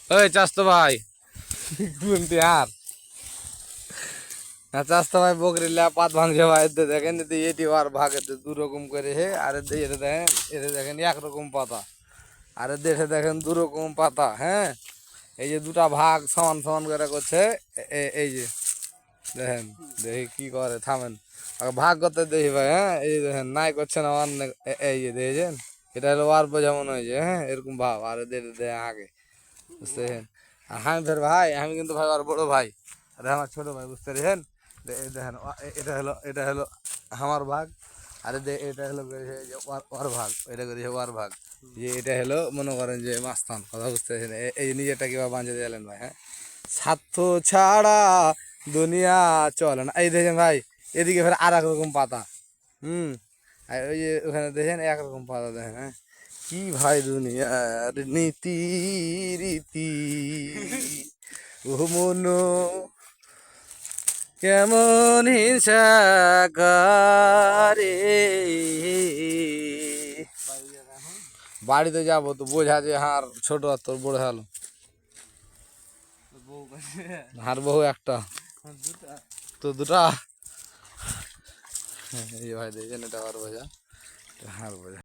ওই চাস্তো ভাই গুনতি আর চাস্তো ভাই বকরিলা পাত ভাঙছে ভাই এতে দেখেন এতে এটি আর ভাগ এতে দু রকম করে হে আর এতে এটা দেখেন এতে দেখেন একরকম পাতা আর দেশে দেখেন দু রকম পাতা। হ্যাঁ, এই যে দুটা ভাগ সমান সমান করে করছে। এই যে দেখেন, দেখি কি করে, থামেন ভাগ করতে দেখি ভাই। হ্যাঁ, এই যে দেখেন নাই করছে না অনেক। এই যে দেখেছেন, এটা হলো ওয়ার বোঝা মনে হয়েছে। হ্যাঁ, এরকম ভাব আর আগে বুঝতেছেন। আর আমি ফের ভাই, আমি কিন্তু ভাই আর বড় ভাই, আরে আমার ছোট ভাই, বুঝতে পেরেছেন। দেখেন এটা হলো আমার ভাগ, আরে এটা হলো ওর ভাগ, এটা করেছে ওর ভাগ। যে এটা হলো মনে করেন যে মাস্তান, কথা বুঝতেছেন। এই যে নিজেরটা কিভাবে বাঁধে দিলেন ভাই। হ্যাঁ, স্বার্থ ছাড়া দুনিয়া চলে না। এই দেখেন ভাই, এদিকে ফের আর এক রকম পাতা। হুম, আর ওই যে ওখানে দেখেন একরকম পাতা দেখেন। হ্যাঁ, কি ভাই দুনিয়ার নীতি রীতি, ও মনো কেমন হিংসা করে। বাড়িতে যাবো তো বোঝা যে হার ছোট আর তোর বড় হলো। হার বহু একটা তো দুটা। এই যে ভাই দেখছেন, এটা হার বোঝা, হার বোঝা।